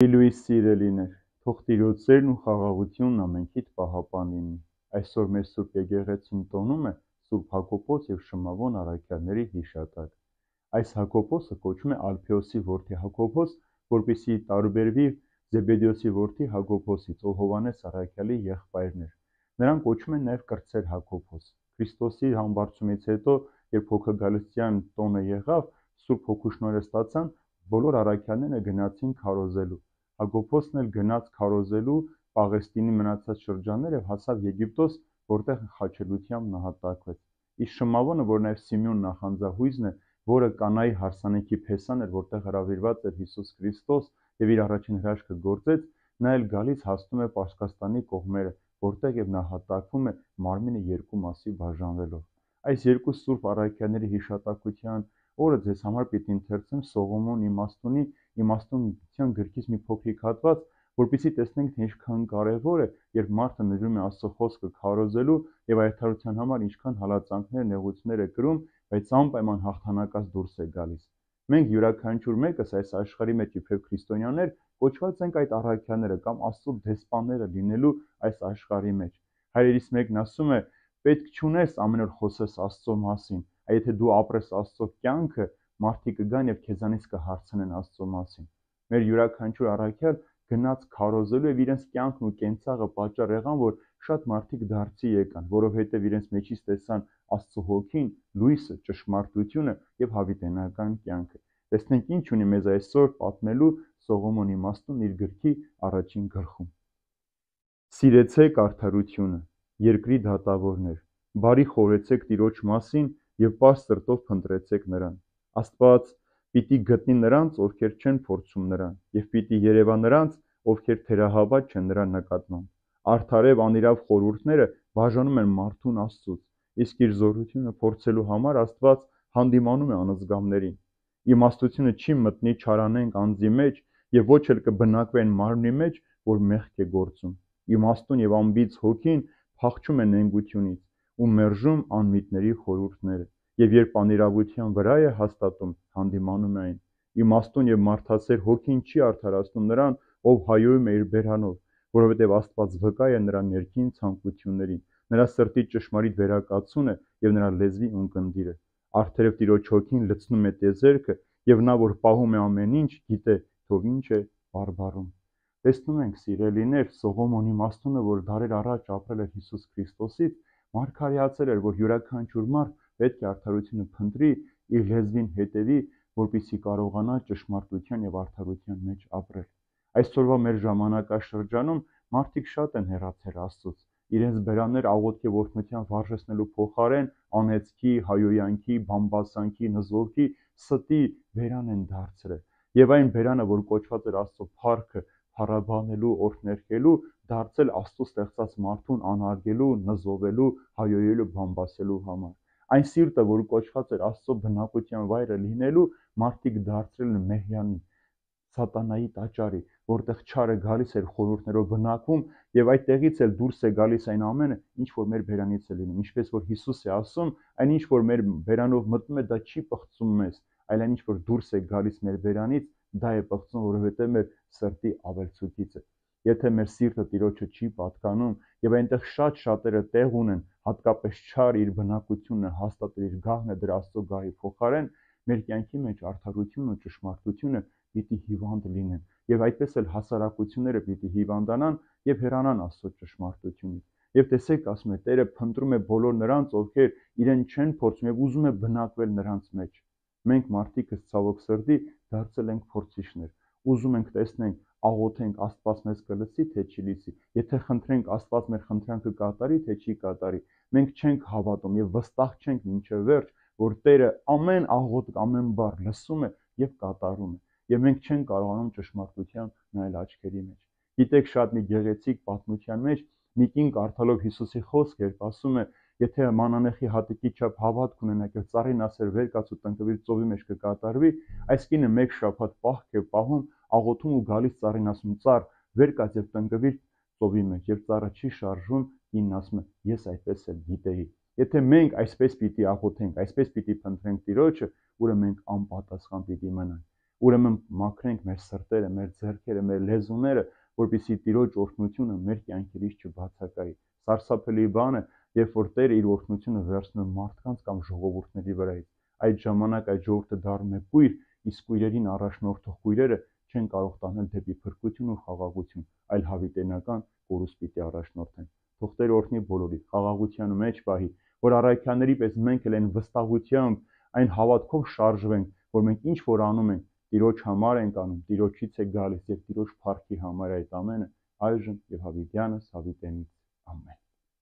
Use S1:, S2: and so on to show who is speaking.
S1: Լույս սիրելիներ, թող Տիրոջ սերն ու խաղաղությունն ամենքիդ պահապան լինի։ Այսօր մեր Սուրբ Եկեղեցին տոնում է Սուրբ Հակոբոս և Շմավոն առաքյալների հիշատակ։ Այս Հակոբոսը կոչվում է Ալփեոսի որդի Հակոբոս, որպեսզի տարբերվի Զեբեդեոսի որդի Հակոբոսից, ով Հովհաննես առաքյալի եղբայրն էր։ Նրան կոչում են նաև կրտսեր Հակոբոս։ Քրիստոսի համբարձումից հետո, երբ հոգեգալստյան տոնը եղավ, Սուրբ Հոգու շնորհը ստացան, բոլոր առաքյալները գնացին քարոզելու։ Հակոբոսն էլ գնաց քարոզելու Պաղեստինի մնացած շրջաններ և հասավ Եգիպտոս, որտեղ խաչելությամբ նահատակվեց։ Իսկ Շմավոնը, որ նաև Սիմեոն նախանձահույզն է, որը Կանայի հարսանիքի փեսան էր, որտեղ հրավիրված էր Հիսուս Քրիստոս և իր առաջին հրաշքը գործեց, նա էլ գալիս հասնում է Պարսկաստանի կողմերը, որտեղ և նահատակվում է մարմինը երկու մասի բաժանվելով։ Այս երկու սուրբ առաքյալների հիշատակության օրը ձեզ համար պիտի ընթերցեմ Սողոմոն իմաստունության գրքից մի փոքրիկ հատված, որպեսզի տեսնենք, թե ինչքան կարևոր է, երբ մարդը նվիրում է Աստծո խոսքը քարոզելու և արդարության համար ինչքան հալածանքներ, նեղություններ է կրում, բայց անպայման հաղթանակած դուրս է գալիս։ Մենք յուրաքանչյուր մեկս այս աշխարհի մեջ իբրև քրիստոնյաներ կոչված ենք այդ առաքյալները կամ Աստծո դեսպանները լինելու այս աշխարհի մեջ։ Հայրերից մեկն ասում է. պետք չունես ամեն օր խոսես Աստծո մասին, այլ եթե դու ապրես Աստծո կյանքը, մարդիկ կգան և քեզանից կհարցնեն Աստծո մասին։ Մեր յուրաքանչյուր առաքյալ գնաց քարոզելու և իրենց կյանքն ու կենցաղը պատճառ եղան, որ շատ մարդիկ դարձի եկան, որովհետև իրենց մեջից տեսան Աստծո հոգին, լույսը, ճշմարտությունը և հավիտենական կյանքը։ Տեսնենք ինչ ունի մեզ այսօր պատմելու Սողոմոն իմաստուն իր գրքի առաջին գլխում։ Սիրեցեք արդարությունը, երկրի դատավորներ, բարի խորհեցեք Տիրոջ մասին և պարզ սրտով փնտրեցեք նրան։ Աստված պիտի գտնի նրանց, ովքեր չեն փորձում նրան, և պիտի երևա նրանց, ովքեր թերահավատ չեն նրա նկատմամբ։ Արդար և անիրավ խորհուրդները բաժանում են մարդուն Աստծուց, իսկ իր զորությունը փորձելու համար Աստված հանդիմանում է անզգամներին։ Իմաստությունը չի մտնի չարանենգ անձի մեջ և ոչ էլ կբնակվի այն մարմնի մեջ, որ մեղք է գործում։ Իմաստուն և անբիծ հոգին փախչում է նենգությունից ու մերժում անմիտների խորհուրդները, և երբ անիրավության վրա է հաստատում, հանդիմանում է այն։ Իմաստուն և մարդասեր հոգին չի արդարացնում նրան, ով հայհոյում է իր բերանով, որովհետև Աստված վկա է նրա ներքին ցանկություններին, նրա սրտի ճշմարիտ վերակացուն է և նրա լեզվի ունկնդիրը։ Արդարև Տիրոջ հոգին լցնում է տիեզերքը, և նա, որ պահում է ամեն ինչ, գիտե, թող ինչ է բարբառում։ Տեսնում ենք, սիրելիներ, Սողոմոն իմաստունը, որ դարեր առաջ ապրել էր Հիսուս Քրիստոսից, մարգարեացել էր, որ յուրաքանչյուր մարդ պետք է արդարությունը փնտրի, իր լեզվին հետևի, որպեսզի կարողանա ճշմարտության և արդարության մեջ ապրել։ Այսօրվա մեր ժամանակաշրջանում մարդիկ շատ են հեռացել Աստծուց, իրենց բերաններ աղոթքի և օրհնության վարժեցնելու փոխարեն անեծքի, հայհոյանքի, բամբասանքի, նզովքի, ստի բերան են դարձրել։ Եվ այն բերանը, որ կոչված էր Աստծո փառքը փառաբանելու, օրհներգելու, դարձել Աստծո ստեղծած մարդուն անհարգելու, նզովելու, հայհոյելու, բամբասելու համար։ Այն սիրտը, որ կոչված էր Աստծո բնակության վայրը լինելու, մարդիկ դարձրել են Մեհյանի, Սատանայի տաճարի, որտեղ չարը գալիս էր խորհուրդներով բնակվում, և այդտեղից էլ դուրս է գալիս այն ամենը, ինչ որ մեր բերանից է լինում։ Ինչպես որ Հիսուս է ասում, այն ինչ որ մեր բերանով մտնում է, դա չի պղծում մեզ, այլ այն ինչ որ դուրս է գալիս մեր բերանից, դա է պղծում, որովհետև մեր սրտի ավելցուկից է։ Եթե մեր սիրտը Տիրոջը չի պատկանում և այնտեղ շատերը տեղ ունեն, հատկապես չար իր բնակությունն է հաստատել, իր գահն է դրա Աստծո գահի փոխարեն, մեր կյանքի մեջ արդարությունն ու ճշմարտությունը պիտի հիվանդ լինեն, և այդպես էլ հասարակությունները պիտի հիվանդանան և հեռանան Աստծո ճշմարտությունից։ Եվ տեսեք, ասում է, Տերը փնտրում է բոլոր նրանց, ովքեր իրեն չեն փորձում և ուզում է բնակվել նրանց մեջ։ Մենք մարդիկս ցավոք սրտի դարձել ենք փորձիչներ։ Ուզում ենք տեսնենք, աղոթենք, Աստված մեզ կլսի, թե չի լսի։ Եթե խնդրենք, Աստված մեր խնդրանքը կատարի, թե չի կատարի։ Մենք չենք հավատում և վստահ չենք մինչև վերջ, որ Տերը ամեն աղոթք, ամեն բառ լսում է և կատարում է, և մենք չենք կարողանում ճշմարտության նայել աչքերի մեջ։ Գիտեք, շատ մի գեղեցիկ պատմության մեջ մի կին կարդալով Հիսուսի խոսքը, երբ ասում է, եթե մանանեխի հատիկի չափ հավատք ունենաք և ծառին ասեր վեր կաց ու տնկվիր ծովի մեջ կկատարվի, այս կինը մեկ շաբաթ պահք է պահում, աղոթում ու գալիս ծառին ասում, ծառ, վեր կաց և տնկվիր ծովի մեջ, և ծառը չի շարժվում, կինն ասում է, ես այդպես էլ գիտեի։ Եթե մենք այսպես պիտի աղոթենք, այսպես պիտի փնտրենք Տիրոջը, ուրեմն մենք անպատասխան պիտի մնանք։ Ուրեմն մաքրենք մեր սրտերը, մեր ձեռքերը, մեր լեզուները, որպեսզի Տիրոջ օրհնությունը մեր կյանքերից չբացակայի։ Սարսափելի բան է, երբ որ Տերը իր օրհնությունը վերցնում է մարդկանց կամ ժողովուրդների վրայից, այդ ժամանակ այդ ժողովուրդը դառնում է կույր, իսկ կույրերին առաջնորդող կույրերը չեն կարող տանել դեպի փրկություն ու խաղաղություն, այլ հավիտենական կորուստ պիտի առաջնորդեն։ Թող Տերը օրհնի բոլորին, խաղաղության մեջ պահի, որ առաքյանների պես մենք էլ այն վստահությամբ, այն հավատքով շարժվենք, որ մենք ինչ որ անում ենք, Տիրոջ համար ենք անում, Տիրոջից է գալիս եւ Տիրոջ փառքի համար է այդ ամենը, այժմ եւ հավիտյանս հավիտենից։ Ամեն։